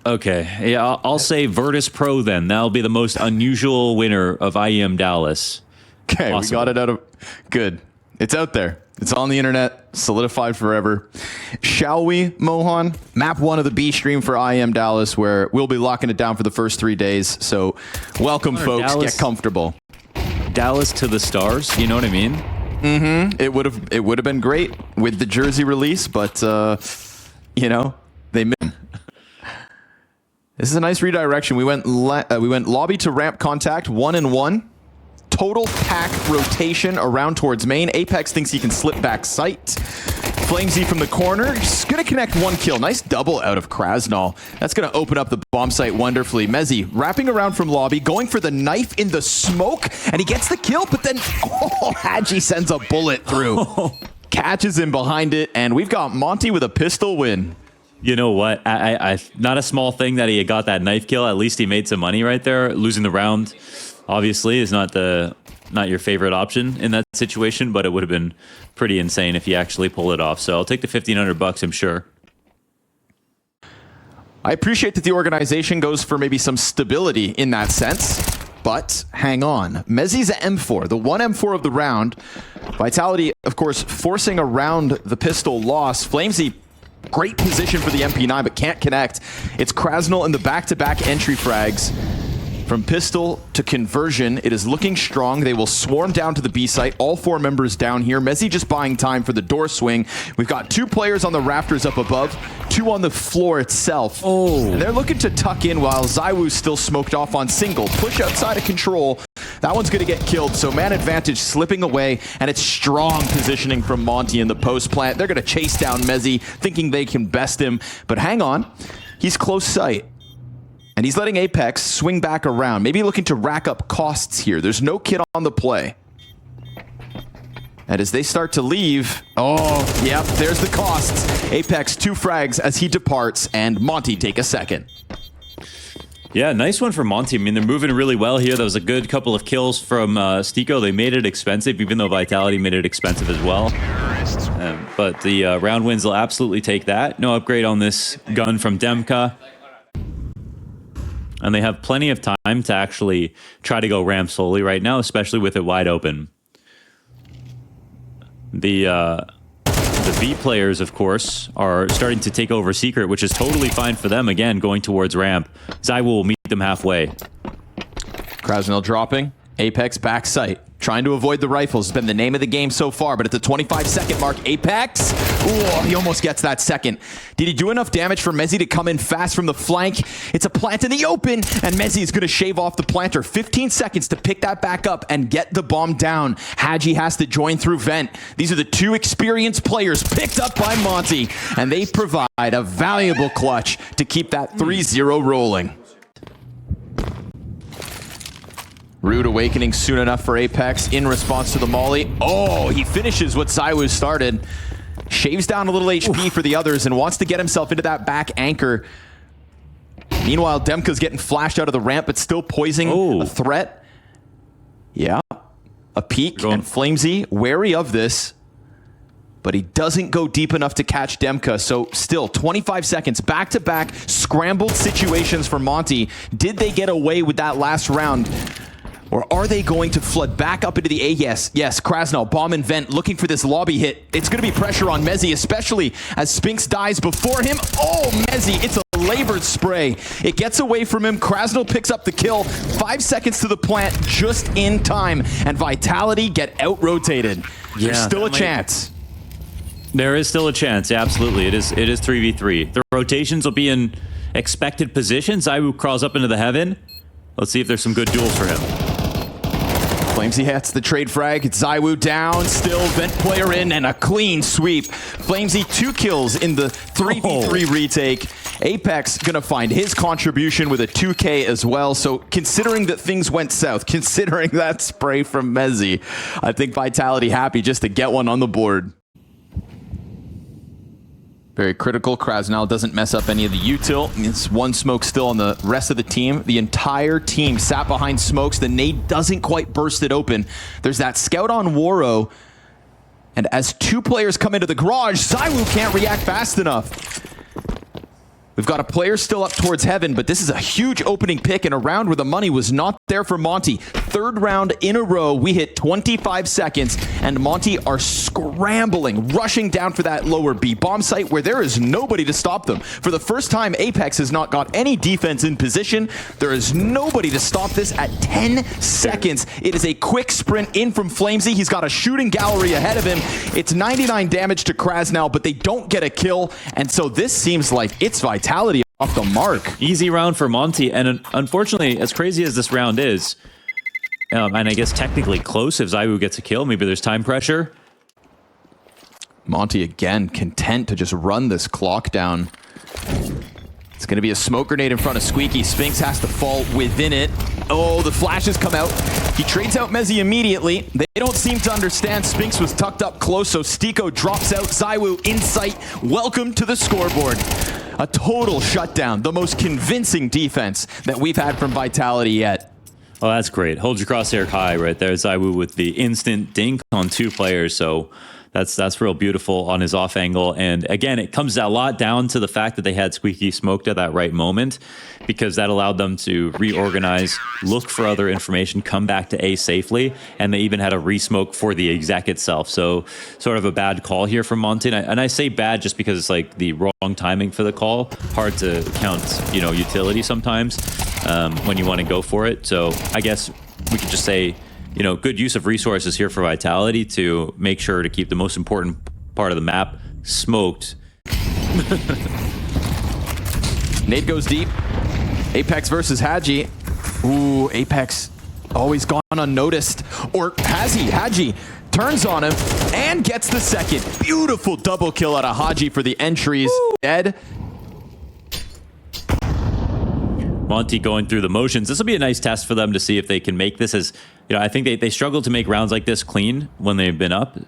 Okay, yeah, I'll say Virtus Pro then. That'll be the most unusual winner of IEM Dallas. Okay, possible. We got it out of... Good. It's out there. It's on the internet, solidified forever. Shall we, Mohan? Map 1 of the B stream for IEM Dallas, where we'll be locking it down for the first 3 days. So welcome, folks. Dallas, get comfortable. Dallas to the stars, you know what I mean? Mm-hmm. It would have been great with the jersey release, but, you know, they missed. This is a nice redirection. We went lobby to ramp contact, 1-1. Total pack rotation around towards main. Apex thinks he can slip back sight. Flamesy from the corner. Just going to connect 1 kill. Nice double out of Krasnal. That's going to open up the bomb site wonderfully. Mezzy wrapping around from lobby, going for the knife in the smoke, and he gets the kill, but then Hadji sends a bullet through. Catches him behind it, and we've got Monte with a pistol win. You know what? I not a small thing that he got that knife kill. At least he made some money right there. Losing the round, obviously, is not your favorite option in that situation, but it would have been pretty insane if you actually pull it off. So I'll take the $1,500, I'm sure. I appreciate that the organization goes for maybe some stability in that sense, but hang on. Mezzy's at M4, the 1 M4 of the round. Vitality, of course, forcing around the pistol loss. Flamesy, great position for the MP9, but can't connect. It's Krasnal in the back-to-back entry frags. From pistol to conversion, it is looking strong. They will swarm down to the B site. All 4 members down here. Mezzy just buying time for the door swing. We've got 2 players on the rafters up above, 2 on the floor itself. Oh. And they're looking to tuck in while ZywOo's still smoked off on single. Push outside of control. That one's going to get killed, so man advantage slipping away, and it's strong positioning from Monte in the post plant. They're going to chase down Mezzy, thinking they can best him. But hang on, he's close sight. And he's letting Apex swing back around, maybe looking to rack up costs here. There's no kid on the play. And as they start to leave, oh, yep, there's the costs. Apex 2 frags as he departs, and Monte take a second. Yeah, nice one for Monte. I mean, they're moving really well here. That was a good couple of kills from Stiko. They made it expensive, even though Vitality made it expensive as well. But the round wins will absolutely take that. No upgrade on this gun from Demka. And they have plenty of time to actually try to go ramp slowly right now, especially with it wide open. The B players, of course, are starting to take over Secret, which is totally fine for them, again, going towards ramp. ZywOo will meet them halfway. Krasnal dropping. Apex back sight. Trying to avoid the rifles has been the name of the game so far, but at the 25-second mark, Apex, ooh, he almost gets that second. Did he do enough damage for Mezzy to come in fast from the flank? It's a plant in the open, and Mezzy is going to shave off the planter. 15 seconds to pick that back up and get the bomb down. Hadji has to join through vent. These are the 2 experienced players picked up by Monte, and they provide a valuable clutch to keep that 3-0 rolling. Rude awakening soon enough for Apex in response to the molly. Oh, he finishes what ZywOo started. Shaves down a little HP for the others and wants to get himself into that back anchor. Meanwhile, Demka's getting flashed out of the ramp, but still poising a threat. Yeah, a peek, and Flamesy wary of this. But he doesn't go deep enough to catch Demka, so still 25 seconds, back-to-back scrambled situations for Monte. Did they get away with that last round? Or are they going to flood back up into the A? Yes, Krasnal, bomb and vent, looking for this lobby hit. It's going to be pressure on Mezzy, especially as Spinks dies before him. Oh, Mezzy, it's a labored spray. It gets away from him. Krasnal picks up the kill. 5 seconds to the plant, just in time. And Vitality get out-rotated. Yeah, there's still a chance. There is still a chance, absolutely. It is 3v3. The rotations will be in expected positions. ZywOo crawls up into the heaven. Let's see if there's some good duels for him. Flamesy hits the trade frag. It's ZywOo down, still vent player in, and a clean sweep. Flamesy 2 kills in the 3v3 retake. Apex gonna find his contribution with a 2K as well. So considering that things went south, considering that spray from Mezzy, I think Vitality happy just to get one on the board. Very critical. Krasnal doesn't mess up any of the util. It's 1 smoke still on the rest of the team. The entire team sat behind smokes. The nade doesn't quite burst it open. There's that scout on Waro. And as 2 players come into the garage, ZywOo can't react fast enough. We've got a player still up towards heaven, but this is a huge opening pick in a round where the money was not there for Monte. Third round in a row, we hit 25 seconds, and Monte are scrambling, rushing down for that lower B bomb site where there is nobody to stop them. For the first time, Apex has not got any defense in position. There is nobody to stop this at 10 seconds. It is a quick sprint in from Flamesy. He's got a shooting gallery ahead of him. It's 99 damage to Krasnal, but they don't get a kill, and so this seems like it's Vitality off the mark. Easy round for Monte, and unfortunately, as crazy as this round is, and I guess technically close if Zywoo gets a kill, maybe there's time pressure. Monte again, content to just run this clock down. It's going to be a smoke grenade in front of Squeaky. Spinks has to fall within it. Oh, the flashes come out. He trades out Mezzy immediately. They don't seem to understand Spinks was tucked up close, so Stiko drops out. Zywoo in sight. Welcome to the scoreboard. A total shutdown. The most convincing defense that we've had from Vitality yet. Oh, that's great. Hold your crosshair high right there. Zywoo with the instant dink on 2 players, so that's real beautiful on his off angle. And again, it comes a lot down to the fact that they had Squeaky smoked at that right moment, because that allowed them to reorganize, look for other information, come back to A safely, and they even had a resmoke for the exec itself. So sort of a bad call here from Monte. And I say bad just because it's like the wrong timing for the call. Hard to count, utility sometimes when you want to go for it. So I guess we could just say, good use of resources here for Vitality to make sure to keep the most important part of the map smoked. Nade goes deep. Apex versus Hadji. Ooh, Apex always gone unnoticed. Or has he? Hadji turns on him and gets the second. Beautiful double kill out of Hadji for the entries. Ooh. Dead. Monte going through the motions. This will be a nice test for them to see if they can make this as, I think they struggle to make rounds like this clean when they've been up.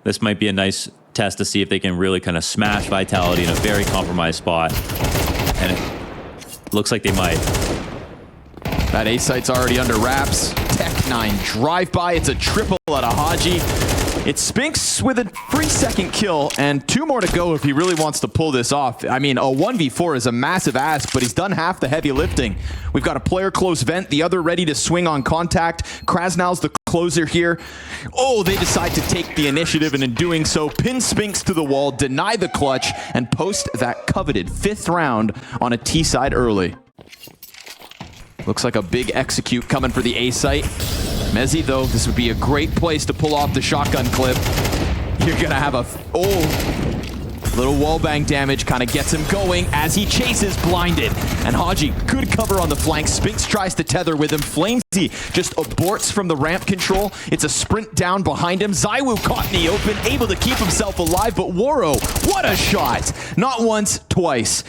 This might be a nice test to see if they can really kind of smash Vitality in a very compromised spot. And it looks like they might. That A site's already under wraps. Tech9 drive-by. It's a triple out of Hadji. It's Spinks with a 3-second kill and 2 more to go if he really wants to pull this off. I mean, a 1v4 is a massive ask, but he's done half the heavy lifting. We've got a player close vent, the other ready to swing on contact. Krasnal's the closer here. Oh, they decide to take the initiative, and in doing so, pin Spinks to the wall, deny the clutch, and post that coveted 5th round on a T side early. Looks like a big execute coming for the A site. Mezzy, though, this would be a great place to pull off the shotgun clip. You're going to have a... little wallbang damage kind of gets him going as he chases blinded. And Hadji, good cover on the flank. Spinks tries to tether with him. Flamesy just aborts from the ramp control. It's a sprint down behind him. Zywoo caught in the open, able to keep himself alive. But Waro, what a shot. Not once, twice.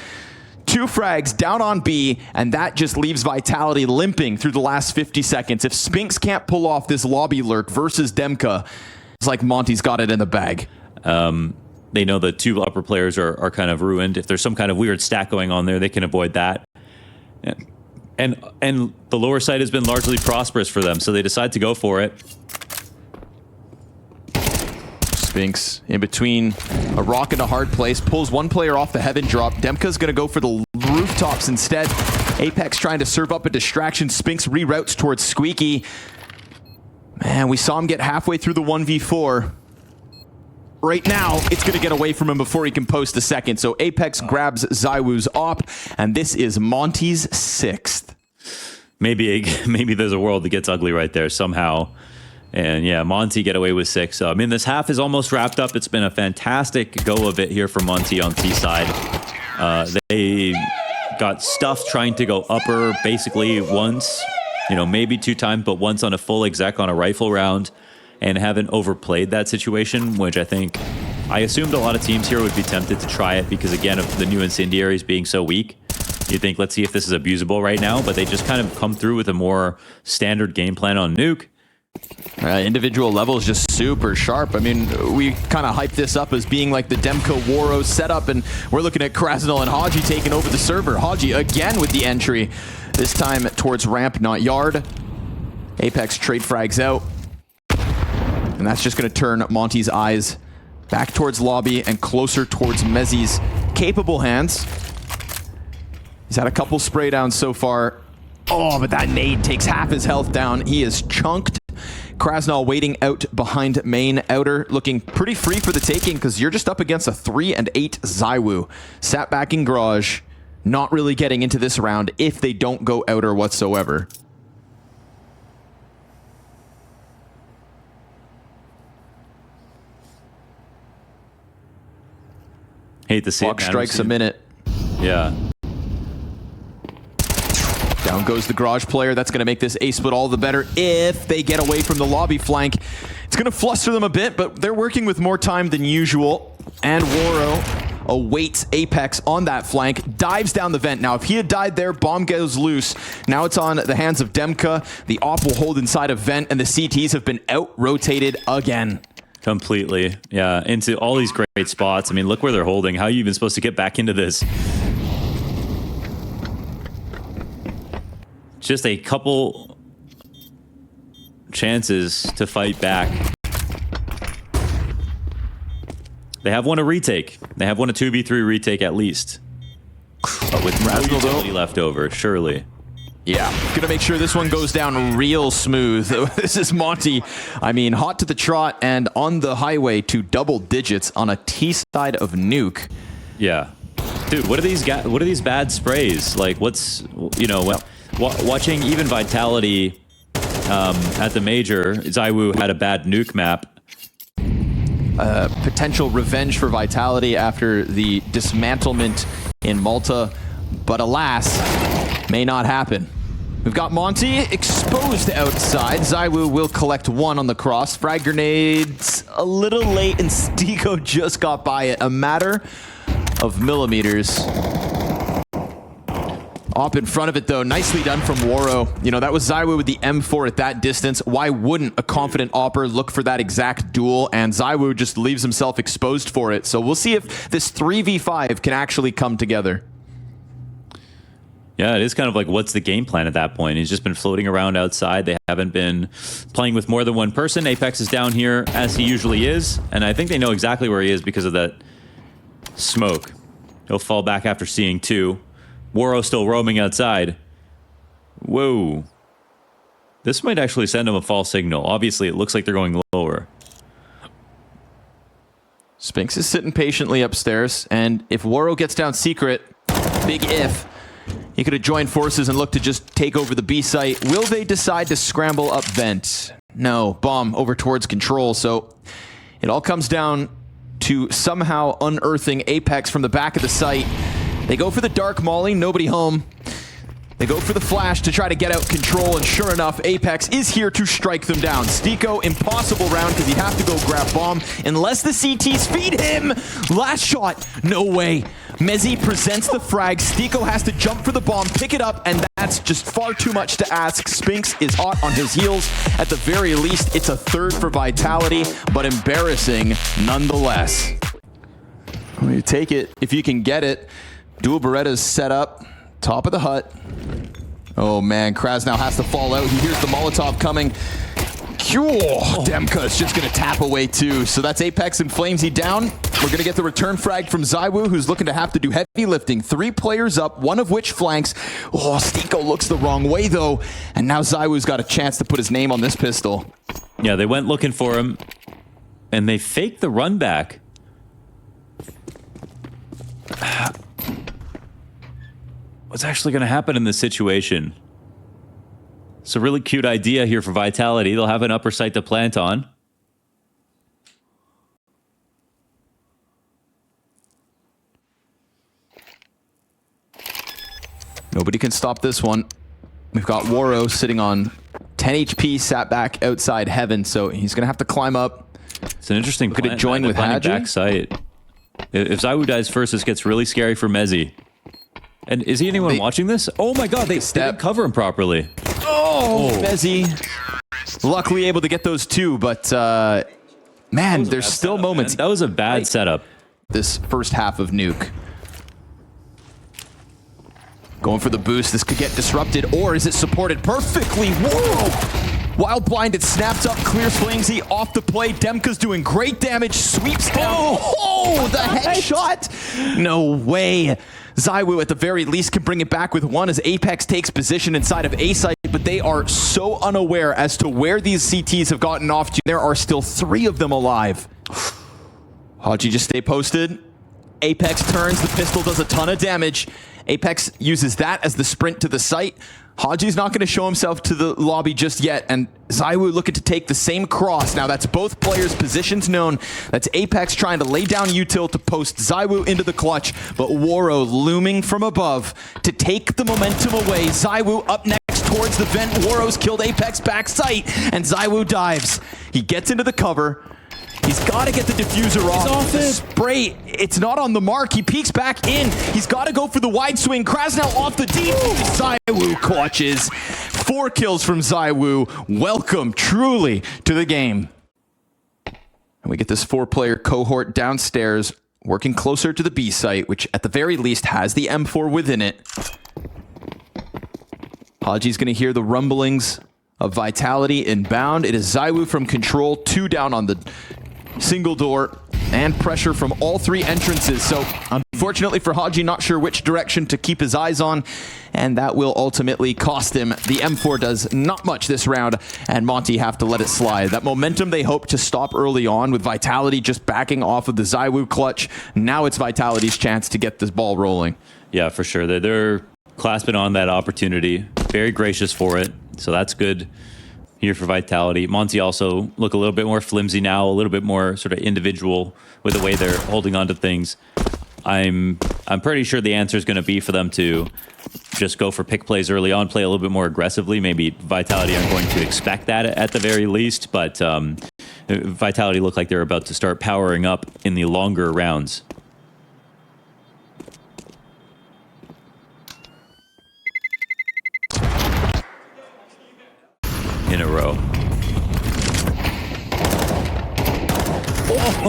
2 frags down on B, and that just leaves Vitality limping through the last 50 seconds. If Spinks can't pull off this lobby lurk versus Demka, it's like Monte's got it in the bag. They know the 2 upper players are kind of ruined. If there's some kind of weird stack going on there, they can avoid that. And the lower side has been largely prosperous for them, so they decide to go for it. Spinks in between a rock and a hard place, pulls 1 player off the heaven drop. Demka's going to go for the rooftops instead. Apex trying to serve up a distraction. Spinks reroutes towards Squeaky. Man, we saw him get halfway through the 1v4. Right now, it's going to get away from him before he can post a second. So Apex grabs Zywoo's op, and this is Monte's 6th. Maybe there's a world that gets ugly right there somehow. And yeah, Monte get away with 6. I mean, this half is almost wrapped up. It's been a fantastic go of it here for Monte on T side. They got stuffed trying to go upper basically once, maybe 2 times, but once on a full exec on a rifle round, and haven't overplayed that situation, which I assumed a lot of teams here would be tempted to try it because, again, of the new incendiaries being so weak. You think, let's see if this is abusable right now, but they just kind of come through with a more standard game plan on Nuke. Individual level is just super sharp. I mean, we kind of hyped this up as being like the Demko Waro setup, and we're looking at Krasnal and Hadji taking over the server. Hadji again with the entry, this time towards ramp, not yard. Apex trade frags out. And that's just going to turn Monte's eyes back towards lobby and closer towards Mezzy's capable hands. He's had a couple spray downs so far. Oh, but that nade takes half his health down. He is chunked. Krasnal waiting out behind main outer, looking pretty free for the taking because you're just up against a 3 and 8 ZywOo. Sat back in garage, not really getting into this round if they don't go outer whatsoever. Hate to see Clock it, man. strikes a minute. Yeah. Down goes the garage player. That's going to make this A split all the better if they get away from the lobby flank. It's going to fluster them a bit, but they're working with more time than usual. And Woro awaits Apex on that flank, dives down the vent. Now, if he had died there, bomb goes loose. Now it's on the hands of Demka. The op will hold inside a vent, and the CTs have been out-rotated again. Completely. Yeah, into all these great spots. I mean, look where they're holding. How are you even supposed to get back into this? Just a couple chances to fight back. They have won a retake. They have won a 2v3 retake at least. But with no utility left over, surely. Yeah, gonna make sure this one goes down real smooth. This is Monte. I mean, hot to the trot and on the highway to double digits on a T side of nuke. Yeah. Dude, what are these guys? What are these bad sprays? Like, what's, you know, well, watching even Vitality at the major, ZywOo had a bad nuke map. Potential revenge for Vitality after the dismantlement in Malta, but alas, may not happen. We've got Monte exposed outside. ZywOo will collect one on the cross. Frag grenades a little late, and Stiko just got by it. A matter of millimeters. Op in front of it, though. Nicely done from Woro. You know, that was ZywOo with the M4 at that distance. Why wouldn't a confident Opper look for that exact duel? And ZywOo just leaves himself exposed for it. So we'll see if this 3v5 can actually come together. Yeah, it is kind of like, what's the game plan at that point? He's just been floating around outside. They haven't been playing with more than one person. Apex is down here, as he usually is. And I think they know exactly where he is because of that smoke. He'll fall back after seeing two. Woro still roaming outside. Whoa. This might actually send him a false signal. Obviously, it looks like they're going lower. Spinks is sitting patiently upstairs, and if Woro gets down secret, big if, he could have joined forces and looked to just take over the B site. Will they decide to scramble up vent? No, bomb over towards control, so it all comes down to somehow unearthing Apex from the back of the site. They go for the dark molly, nobody home. They go for the flash to try to get out control, and sure enough, Apex is here to strike them down. Stiko, impossible round because you have to go grab bomb unless the CTs feed him. Last shot, no way. Mezzi presents the frag. Stiko has to jump for the bomb, pick it up, and that's just far too much to ask. Spinks is hot on his heels. At the very least, it's a third for Vitality, but embarrassing nonetheless. You take it if you can get it. Dual Berettas set up. Top of the hut. Oh man, Krasnal has to fall out. He hears the Molotov coming. Demka is just going to tap away too. So that's Apex and Flamesy down. We're going to get the return frag from ZywOo, who's looking to have to do heavy lifting. 3 players up, one of which flanks. Oh, Stiko looks the wrong way though. And now ZywOo's got a chance to put his name on this pistol. Yeah, they went looking for him, and they faked the run back. What's actually going to happen in this situation? It's a really cute idea here for Vitality. They'll have an upper site to plant on. Nobody can stop this one. We've got Woro sitting on 10 HP, sat back outside heaven, so he's going to have to climb up. It's an interesting Could it join with Hadji? Back site. If ZywOo dies first, this gets really scary for Mezzi. And is he anyone watching this? Oh my god, they didn't cover him properly. Oh, Mezzi. Luckily able to get those two, but man, there's still moments. That was a bad setup. This first half of Nuke. Going for the boost. This could get disrupted, or is it supported perfectly? Whoa! Wild Blinded snaps up, clears Flamesy off the play. Demka's doing great damage, sweeps down. Oh, the headshot! No way. ZywOo at the very least can bring it back with one as Apex takes position inside of A site, but they are so unaware as to where these CTs have gotten off to. There are still 3 of them alive. Haji, just stay posted. Apex turns, the pistol does a ton of damage. Apex uses that as the sprint to the site. Haji's not going to show himself to the lobby just yet, and ZywOo looking to take the same cross. Now that's both players' positions known. That's Apex trying to lay down util to post ZywOo into the clutch, but Waro looming from above to take the momentum away. ZywOo up next towards the vent. Waro's killed Apex back site, and ZywOo dives. He gets into the cover. He's got to get the diffuser off. The spray, it's not on the mark. He peeks back in. He's got to go for the wide swing. Krasnal off the deep. ZywOo clutches. 4 kills from ZywOo. Welcome, truly, to the game. And we get this 4-player cohort downstairs, working closer to the B site, which at the very least has the M4 within it. Haji's going to hear the rumblings of Vitality inbound. It is ZywOo from control, 2 down on the single door, and pressure from all 3 entrances. So unfortunately for Haji, not sure which direction to keep his eyes on, and that will ultimately cost him. The M4 does not much this round, and Monte have to let it slide. That momentum they hope to stop early on with Vitality just backing off of the ZywOo clutch. Now it's Vitality's chance to get this ball rolling. Yeah, for sure. They're clasping on that opportunity. Very gracious for it. So that's good here for Vitality. Monte also look a little bit more flimsy now, a little bit more sort of individual with the way they're holding on to things. I'm pretty sure the answer is going to be for them to just go for pick plays early on, play a little bit more aggressively. Maybe Vitality aren't going to expect that at the very least, but Vitality look like they're about to start powering up in the longer rounds. In a row.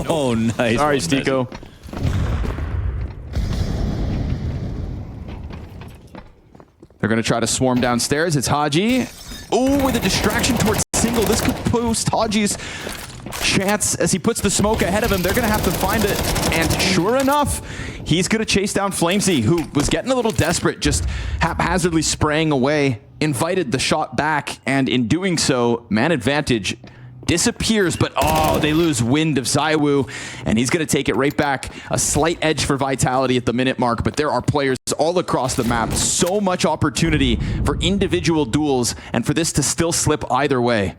Oh, nice. Sorry, Stico. They're going to try to swarm downstairs. It's Haji. Oh, with a distraction towards single. This could post Haji's chance as he puts the smoke ahead of him. They're going to have to find it. And sure enough, he's going to chase down Flamesy, who was getting a little desperate, just haphazardly spraying away. Invited the shot back, and in doing so, man advantage disappears, but oh, they lose wind of ZywOo, and he's going to take it right back. A slight edge for Vitality at the minute mark, but there are players all across the map. So much opportunity for individual duels, and for this to still slip either way.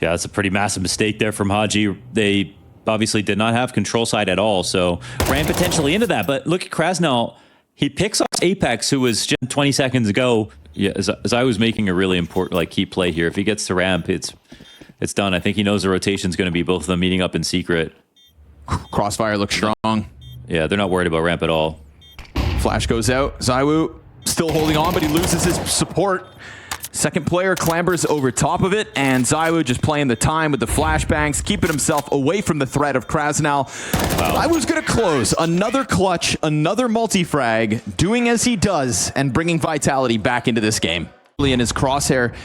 Yeah, that's a pretty massive mistake there from Haji. They obviously did not have control side at all, so ran potentially into that. But look at Krasnal. He picks off Apex, who was just 20 seconds ago. Yeah, as I was making a really important key play here. If he gets to ramp, it's done. I think he knows the rotation's going to be both of them meeting up in secret. Crossfire looks strong. Yeah, they're not worried about ramp at all. Flash goes out. ZywOo still holding on, but he loses his support. Second player clambers over top of it, and ZywOo just playing the time with the flashbangs, keeping himself away from the threat of Krasnal. Wow. ZywOo's going to close. Another clutch, another multi-frag, doing as he does, and bringing Vitality back into this game. In his crosshair,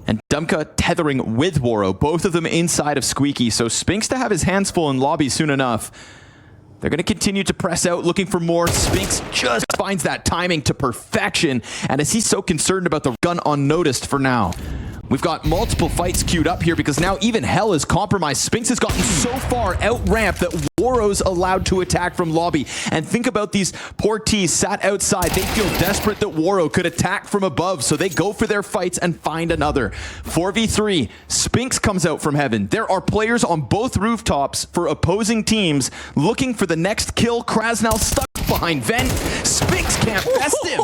and Dumka tethering with Waro, both of them inside of Squeaky, so Spinks to have his hands full in lobby soon enough. They're going to continue to press out, looking for more. Spinks just finds that timing to perfection. And as he's so concerned about the gun unnoticed for now, we've got multiple fights queued up here because now even Hell is compromised. Spinks has gotten so far out ramp that Waro's allowed to attack from lobby. And think about these poor T's sat outside. They feel desperate that Waro could attack from above, so they go for their fights and find another. 4v3, Spinks comes out from heaven. There are players on both rooftops for opposing teams looking for the next kill. Krasnal stuck behind vent. Spinks can't best him.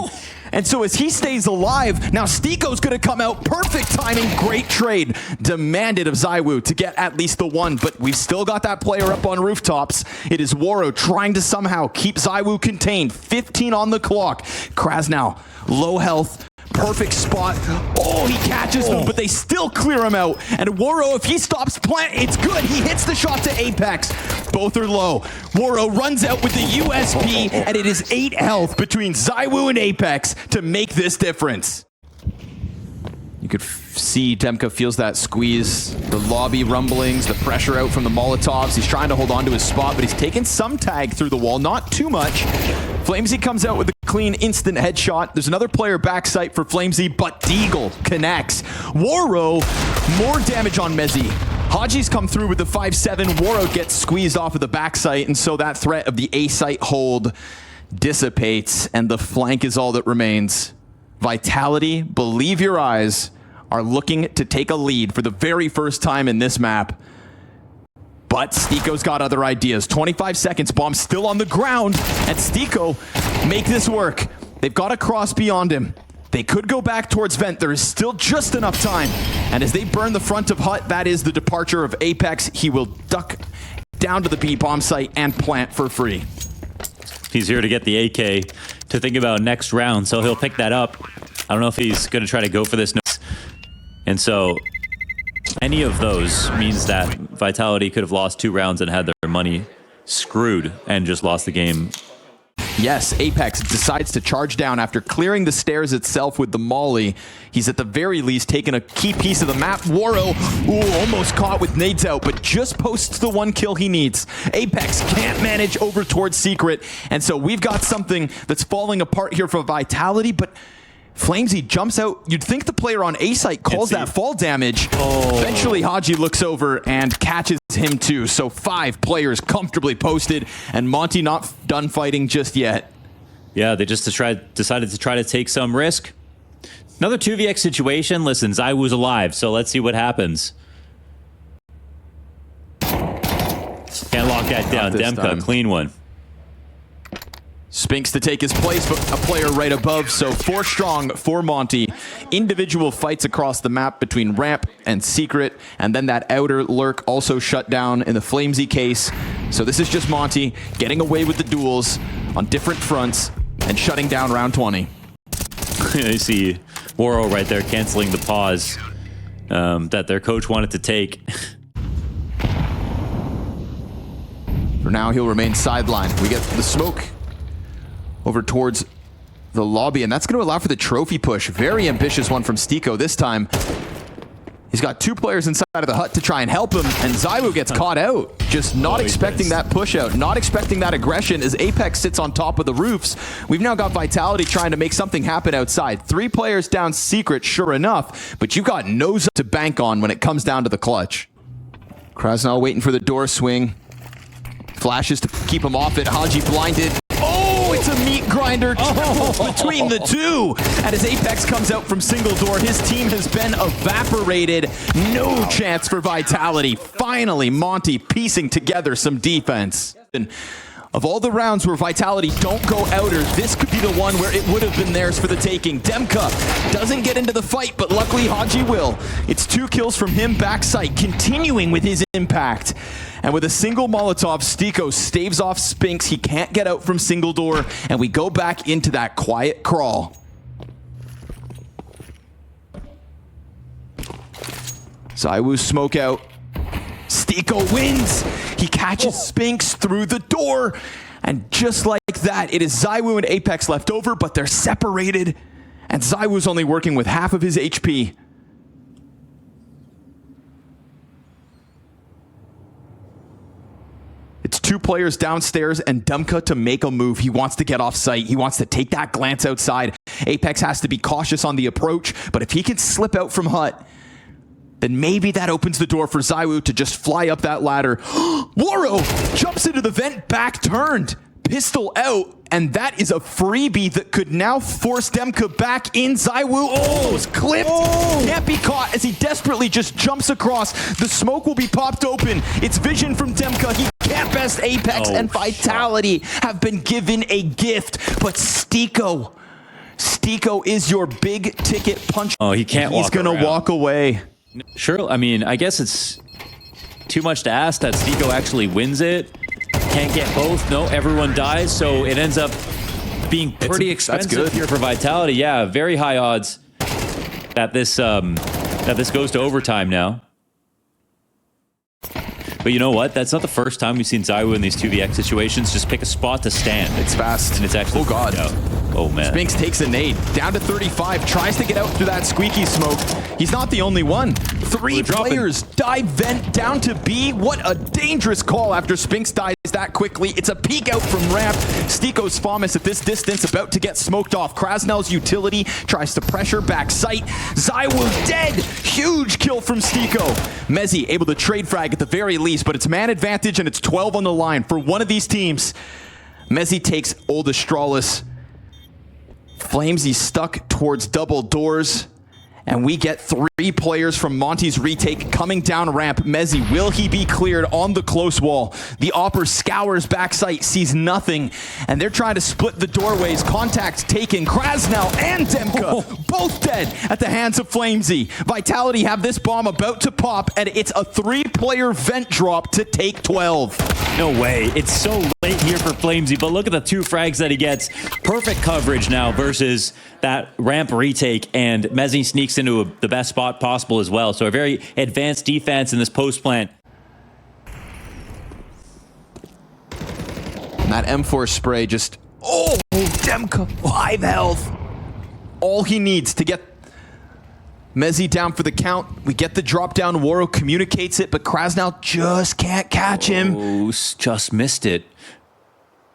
And so as he stays alive, now Stico's going to come out. Perfect timing, great trade. Demanded of ZywOo to get at least the one, but we've still got that player up on rooftops. It is Waro trying to somehow keep ZywOo contained. 15 on the clock. Krasnal, low health. Perfect spot. Oh, he catches them, but they still clear him out. And Waro, if he stops plant, it's good. He hits the shot to Apex. Both are low. Waro runs out with the USP, and it is 8 health between ZywOo and Apex to make this difference. You could see Demka feels that squeeze, the lobby rumblings, the pressure out from the Molotovs. He's trying to hold on to his spot, but he's taken some tag through the wall, not too much. Flamesy comes out with a clean instant headshot. There's another player backside for Flamesy, but Deagle connects. Waro, more damage on Mezzy. Haji's come through with the 5-7. Waro gets squeezed off of the backside, and so that threat of the A-site hold dissipates, and the flank is all that remains. Vitality, believe your eyes, are looking to take a lead for the very first time in this map. But Stiko's got other ideas. 25 seconds, bomb still on the ground, and Stiko make this work. They've got a cross beyond him. They could go back towards vent. There is still just enough time. And as they burn the front of hut, that is the departure of Apex. He will duck down to the B bomb site and plant for free. He's here to get the AK to think about next round, so he'll pick that up. I don't know if he's going to try to go for this. And so any of those means that Vitality could have lost 2 rounds and had their money screwed and just lost the game. Yes, Apex decides to charge down after clearing the stairs itself with the molly. He's at the very least taken a key piece of the map. Waro, almost caught with nades out, but just posts the 1 kill he needs. Apex can't manage over towards Secret, and so we've got something that's falling apart here for Vitality, but Flamesy jumps out. You'd think the player on A-site calls that fall damage. Eventually, Haji looks over and catches him too. So 5 players comfortably posted, and Monte not done fighting just yet. Yeah, they just decided to try to take some risk. Another 2vx situation. Listen, ZywOo's alive, so let's see what happens. Can't lock that down. Demka, clean one. Spinks to take his place, but a player right above, so 4 strong for Monte. Individual fights across the map between Ramp and Secret, and then that outer lurk also shut down in the Flamesy case. So this is just Monte getting away with the duels on different fronts and shutting down round 20. I see Waro right there canceling the pause that their coach wanted to take. For now, he'll remain sidelined. We get the smoke over towards the lobby, and that's going to allow for the trophy push. Very ambitious one from Stiko this time. He's got 2 players inside of the hut to try and help him, and ZywOo gets caught out. Just not expecting that push out, not expecting that aggression as Apex sits on top of the roofs. We've now got Vitality trying to make something happen outside. 3 players down Secret, sure enough, but you've got nose to bank on when it comes down to the clutch. Krasnal waiting for the door swing. Flashes to keep him off it. Haji blinded. It's a meat grinder between the 2. And as Apex comes out from single door, his team has been evaporated. No chance for Vitality. Finally, Monte piecing together some defense. And of all the rounds where Vitality don't go outer, this could be the one where it would have been theirs for the taking. Demka doesn't get into the fight, but luckily Haji will. It's 2 kills from him backside, continuing with his impact. And with a single Molotov, Stiko staves off Spinks. He can't get out from single door, and we go back into that quiet crawl. ZywOo smoke out. Stiko wins. He catches Spinks through the door. And just like that, it is ZywOo and Apex left over, but they're separated. And ZywOo's only working with half of his HP. It's 2 players downstairs and Demka to make a move. He wants to get off site. He wants to take that glance outside. Apex has to be cautious on the approach, but if he can slip out from hut, then maybe that opens the door for ZywOo to just fly up that ladder. Waro jumps into the vent, back turned, pistol out, and that is a freebie that could now force Demka back in. ZywOo is clipped, can't be caught as he desperately just jumps across. The smoke will be popped open. It's vision from Demka. He can't best Apex, and Vitality have been given a gift, but Stiko is your big ticket punch. Oh, he can't walk He's gonna walk away. Sure, I mean, I guess it's too much to ask that Stiko actually wins it. Can't get both. No, everyone dies, so it ends up being pretty expensive here for Vitality. Yeah, very high odds that this goes to overtime now. But But you know what? That's not the first time we've seen ZywOo in these 2vx situations just pick a spot to stand. It's fast. And it's actually... Oh, God. Oh, man. Spinks takes a nade. Down to 35. Tries to get out through that squeaky smoke. He's not the only one. 3 players dive vent down to B. What a dangerous call after Spinks dies that quickly. It's a peek out from ramp. Stiko's Famas at this distance about to get smoked off. Krasnell's utility tries to pressure back sight. ZywOo dead. Huge kill from Stiko. Mezzi able to trade frag at the very least, but it's man advantage and it's 12 on the line for one of these teams. Mezzi takes Old Astralis. Flamesy stuck towards double doors. And we get 3 players from Monte's retake coming down ramp. Mezzi, will he be cleared on the close wall? The Opper scours backside, sees nothing, and they're trying to split the doorways. Contact taken. Krasnell and Demka both dead at the hands of Flamesy. Vitality have this bomb about to pop, and it's a 3-player vent drop to take 12. No way. It's so late here for Flamesy, but look at the 2 frags that he gets. Perfect coverage now versus that ramp retake, and Mezzi sneaks into the best spot possible as well. So a very advanced defense in this post plant. And that M4 spray just... Oh, Demka, 5 health. All he needs to get Mezzi down for the count. We get the drop down. Waro communicates it, but Krasnell just can't catch him. Oh, just missed it.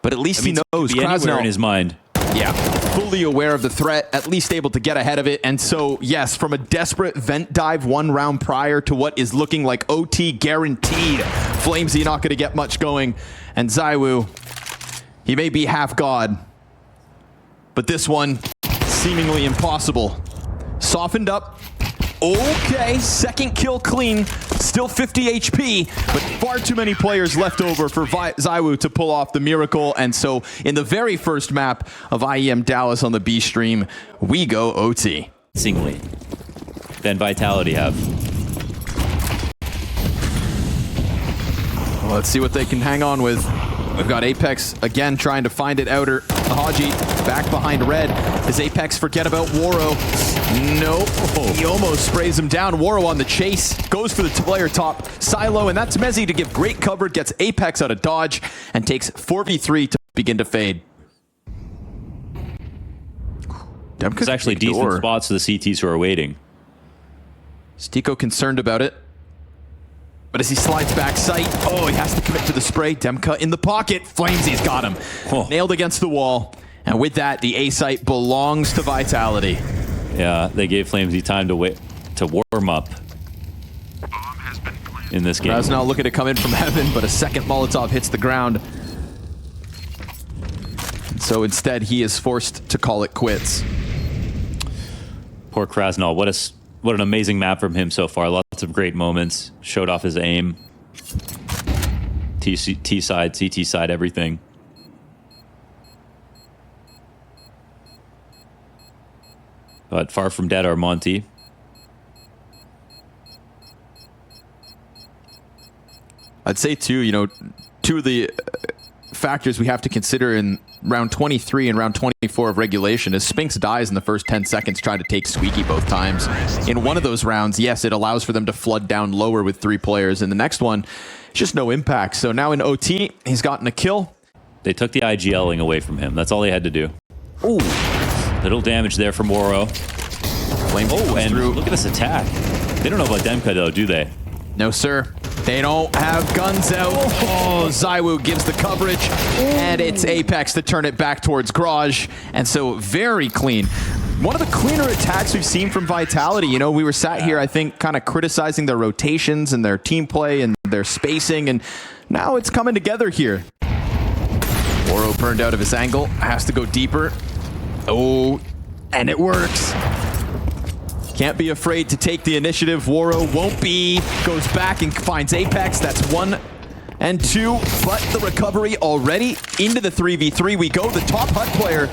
But at least he knows. Krasnell in his mind. Yeah, fully aware of the threat, at least able to get ahead of it. And so, yes, from a desperate vent dive 1 round prior to what is looking like OT guaranteed, Flamesy not going to get much going. And ZywOo, he may be half god, but this one, seemingly impossible. Softened up. Okay, 2nd kill clean. Still 50 HP, but far too many players left over for ZywOo to pull off the miracle. And so in the very first map of IEM Dallas on the B stream, we go OT. Singly. Then Vitality have. Well, let's see what they can hang on with. We've got Apex again trying to find it outer. Haji back behind red. Does Apex forget about Waro? Nope. He almost sprays him down. Waro on the chase. Goes for the player top silo, and that's Mezzi to give great cover. Gets Apex out of dodge and takes 4v3 to begin to fade. There's actually decent spots for the CTs who are waiting. Stiko concerned about it. But as he slides back sight, oh, he has to commit to the spray. Demka in the pocket. Flamesy's got him. Oh. Nailed against the wall. And with that, the A site belongs to Vitality. Yeah, they gave Flamesy time to wait to warm up in this game. Krasnell looking to come in from heaven, but a second Molotov hits the ground. So instead, he is forced to call it quits. Poor Krasnell. What an amazing map from him so far. Lots of great moments. Showed off his aim. T side, CT side, everything. But far from dead are Monte. I'd say too, you know, 2 of the factors we have to consider in round 23 and round 24 of regulation is Spinks dies in the first 10 seconds trying to take Squeaky both times. In one of those rounds, yes, it allows for them to flood down lower with 3 players. In the next one, just no impact. So now in OT, he's gotten a kill. They took the IGLing away from him. That's all they had to do. Ooh. Little damage there from Waro. Oh, and look at this attack. They don't know about Demka though, do they? No, sir. They don't have guns out. Oh, ZywOo gives the coverage, and it's Apex to turn it back towards Garage. And so very clean. One of the cleaner attacks we've seen from Vitality. You know, we were sat here, I think, kind of criticizing their rotations and their team play and their spacing, and now it's coming together here. Waro burned out of his angle, has to go deeper. Oh, and it works. Can't be afraid to take the initiative. Waro won't be. Goes back and finds Apex. That's 1 and 2. But the recovery already into the 3v3 we go. The top HUD player,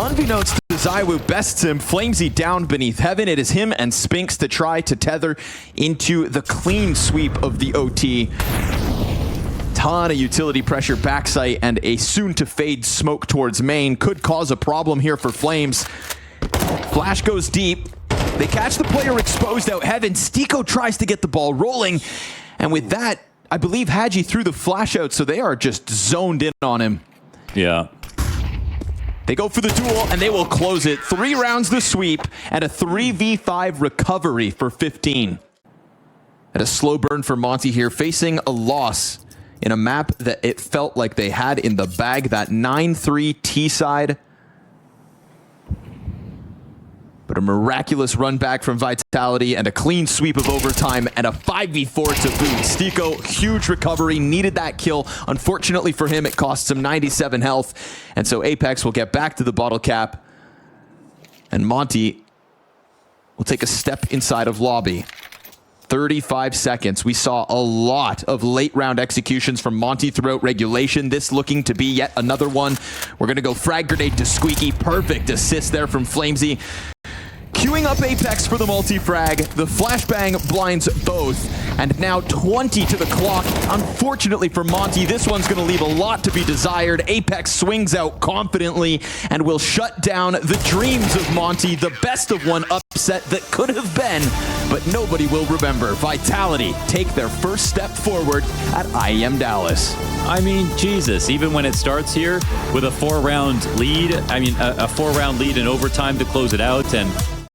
unbeknownst to ZywOo, bests him. Flamesy down beneath heaven. It is him and Spinks to try to tether into the clean sweep of the OT. Ton of utility pressure backside and a soon-to-fade smoke towards main. Could cause a problem here for Flames. Flash goes deep. They catch the player exposed out heaven. Stiko tries to get the ball rolling. And with that, I believe Hadji threw the flash out, so they are just zoned in on him. Yeah. They go for the duel, and they will close it. 3 rounds to sweep, and a 3v5 recovery for 15. And a slow burn for Monte here, facing a loss in a map that it felt like they had in the bag, that 9-3 T-side. But a miraculous run back from Vitality and a clean sweep of overtime and a 5v4 to boot. Stico, huge recovery, needed that kill. Unfortunately for him, it costs him 97 health. And so Apex will get back to the bottle cap. And Monte will take a step inside of lobby. 35 seconds. We saw a lot of late round executions from Monte throughout regulation. This looking to be yet another one. We're going to go frag grenade to Squeaky. Perfect assist there from Flamesy. Queuing up Apex for the multi-frag. The flashbang blinds both. And now 20 to the clock. Unfortunately for Monte, this one's going to leave a lot to be desired. Apex swings out confidently and will shut down the dreams of Monte. The best of one upset that could have been, but nobody will remember. Vitality take their first step forward at IEM Dallas. I mean, Jesus, even when it starts here with a 4-round lead, I mean, a 4-round lead in overtime to close it out, and